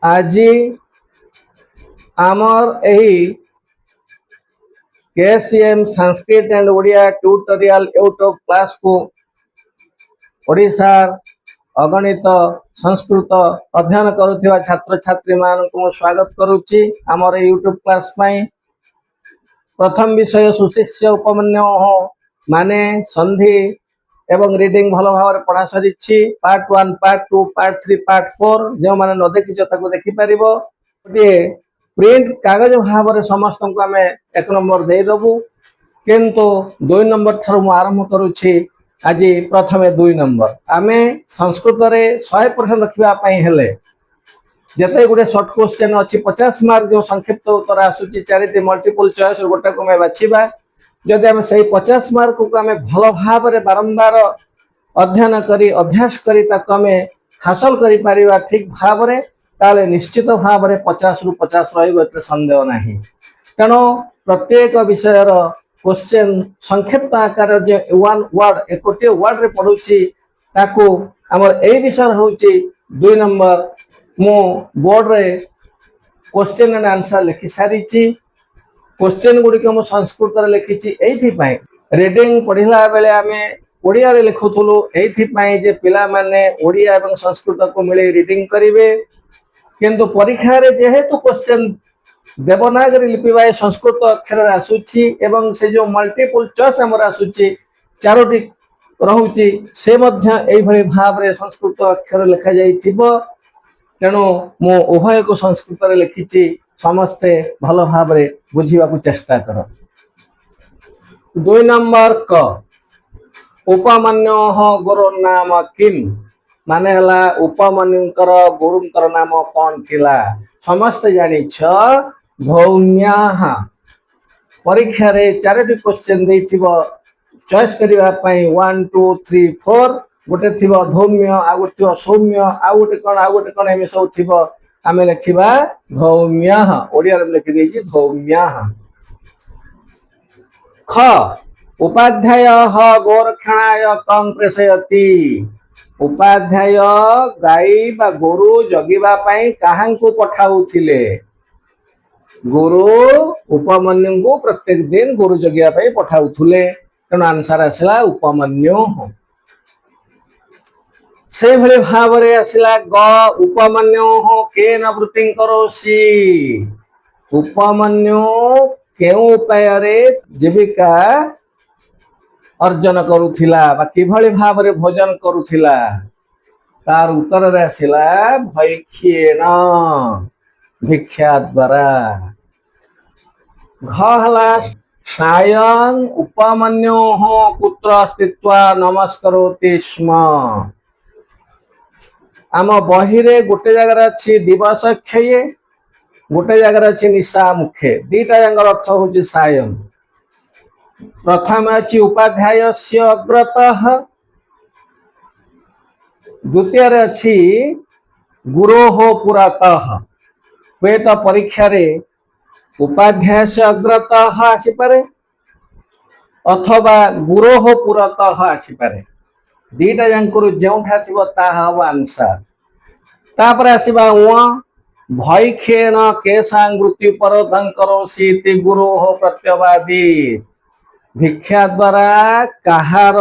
আজি আমার এই KCM Sanskrit and Odia tutorial YouTube class को ओडिशार अगणित संस्कृत अध्ययन करुवा छात्र छात्री मान स्वागत करुच्ची आमर यूट्यूब क्लास प्रथम विषय सुशिष्य उपमन्यु माने संधि एवं रीडिंग भल भाव पढ़ा सरी पार्ट 1 पार्ट 2 पार्ट 3 पार्ट 4 जो मैंने न देखी देखिपर गोटे प्रिंट कागज भाव में समस्त को आम एक नंबर देदेबू किंतु 2 नंबर थर मु आरंभ करुच्ची आज प्रथमे 2 नंबर आम संस्कृत रे 100% रखापी जिते गुटे सर्ट क्वेश्चन अच्छी 50 मार्क जो संक्षिप्त उत्तर आसूची 4टी मल्टीपल चॉइस गोटे को बाछा जदि आम से 50 मार्क को आम भल भाव में बारंबार अध्ययन करी अभ्यास करी हासिल करि परिबा ठीक भाव में ताले निश्चित भाव में 50 रु 50 रही सन्देह नहीं। तेणु प्रत्येक विषय क्वेश्चन संक्षिप्त आकार जो 1 वर्ड एक वर्ड रे पढ़ुची ताकू आमर ए विषय होची 2 नंबर मु बोर्ड रे क्वेश्चन एंड आंसर लिखि सारी क्वेश्चन गुड़िक मु संस्कृत रे लिखी एइथिपाई रीडिंग पढ़िला बेले आमे ओडिया रे लिखुथुलु एइथिपाई जे पिला माने ओडिया एवं संस्कृत को मिले रीडिंग करिवे किंतु परीक्षा रे जेहेतु क्वेश्चन देवनागरी लिपि बाय संस्कृत अक्षर आसुची एवं से जो मल्टीपल चॉइस हमर आसुची 4टी रहुची से मध्य एई भली भाव रे संस्कृत अक्षर लिखा जाई थिबो। तेणु मु उभय को संस्कृत रे लिखिची समस्ते भल भाव रे बुझिबा को चेष्टा कर। 2 नंबर क उपमन्योः गुरु नाम किम माने हला उपमन्युंकर गुरुंकर नाम कौन थिला समस्त जानी छ धौम्याः परीक्षा रे 4टी क्वेश्चन देथिबो चॉइस करिवा पई 1 2 3 4 गोटे थिबो धौम्य आ गोटे थिबो सौम्य आ गोटे कोन एमे सब थिबो आमे लिखिबा धौम्याः ओडिया रे लिखि देछि धौम्याः। ख उपाध्यायः गोरक्षणाय कं प्रेषयति उपाध्याय गाई बा गोरु जगिबा पई काहांकु पठाउथिले गुरु उपमन्यु को प्रत्येक दिन गुरु जगिया पई पठाउथुले तेणु आंसर आसला उपमन्यु से भले भाव रे आसला ग उपमन्यु केन वृत्तिं करोसि उपमन्यु केउ उपाय रे जीविका अर्जन करुथिला बा किभली भाव रे भोजन करुथिला तार उत्तर रे आसिला भैख्येन भिक्षा द्वारा। घहला सायं उपमन्योः पुत्र स्थित्वा नमस्करोति स्म आम बही रे गोटे जगह अच्छी दिवस क्षये गोटे जगह अच्छी निशा मुखे दीटा जंगर अर्थ होची सायं प्रथम अच्छी उपाध्यायस्य अग्रतः द्वितीय अच्छी गुरोः पुरतः वे तो परीक्षा रे उपाध्याय से अग्रतः आसीपारे अथवा गुरोः पुरतः आसीपारे दीटा जांकर जोठा थिबो ताहा हबो आंसर। तापर आसीबा उ भैख्येन केशां वृत्ति परोधं करोसि इति गुरोः प्रत्यवादी भिक्षा द्वारा कहार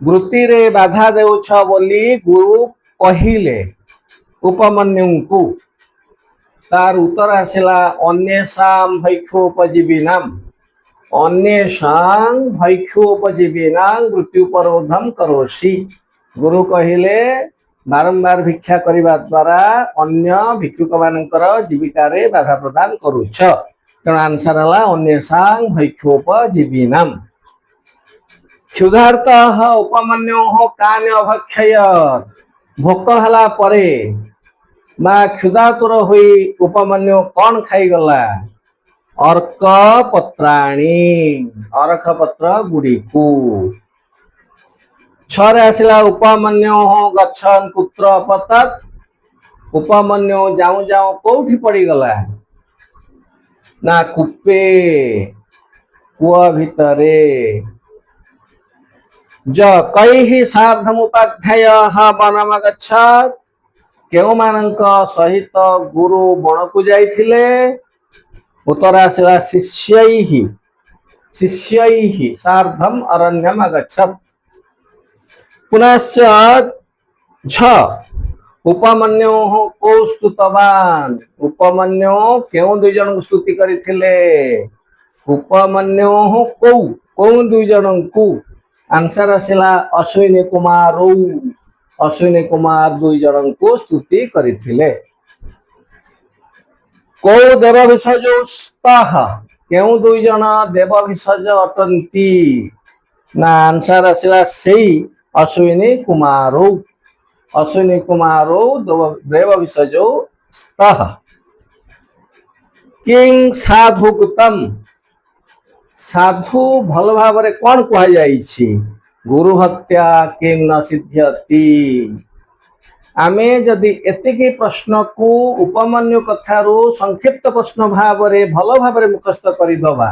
वृत्ति रे बाधा देउछ बोली गुरु कहिले उपमन्यु को तार उत्तर आसिला अन्येषां भैक्षोपजीविनां अन्येषां भैक्षोपजीविनां मृत्युपरोधं करोसि गुरु कहिले बारंबार भिक्षा करिबा द्वारा अन्य भिक्षुक मानकर जीविका रे बाधा प्रदान करूछ तेणु आंसर हला अन्येषां भैक्षोपजीविनां। क्षुधार्तः उपमन्योः कानि अभक्षयत् भोक हला परे बा क्षुधातुर हुई उपमन्यु कौन खाई गला अर्क पत्राणी अर्क पत्र गुड़िकू। छरे आसिला उपमन्योः गच्छन् कुत्र पतत् उपमन्यु जाऊ जाऊ कोठी पड़ी गला ना कूपे कुआ भितरे। ज कैहि सार्धमुपाध्यायः वनमगच्छत् केउ मानक सहित गुरु बण को जाइथिले उत्तर आसिला शिष्यैहि शिष्यैहि सार्धम अरण्यम अगच्छत् पुनश्च झ उपमन्योः को स्तुतवान उपमन्यो केउ दुई जन स्तुति करिथिले उपमन्योः को दुई जन को आंसर आसिला अश्विनी कुमार दुई जन को स्तुति करिथिले को देव विसर्जोस्ताह केउ दुई जन देव विसर्ज अटंती ना आंसर आसिला सेई अश्विनी कुमारो देव विसर्जो स्तः किंग साधुगतम साधु भल भाव कौन कह जाइछि गुरु हत्या किंग न सिद्ध्यति आमे जदि एतिकी प्रश्न को उपमन्यु कथारू संक्षिप्त प्रश्न भाव भल भाव मुखस्थ करदबा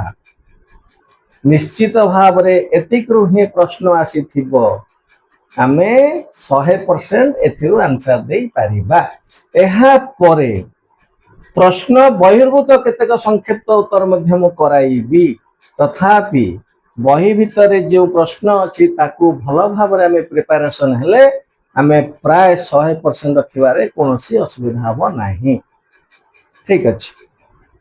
निश्चित भाव एतिकरू ही प्रश्न आसीथिबो आमे 100% एथिरू आंसर दे पारिबा एहा परे प्रश्न बहिर्भूत केतेक संक्षिप्त उत्तर मध्य मु कराइबी तथापि बही भितर जो प्रश्न अच्छी ताकू भल भाव आमे प्रिपरेशन हेले आमे प्राय 100% रखिबारे कोनोसी असुविधा हबो नाही ठीक अछि।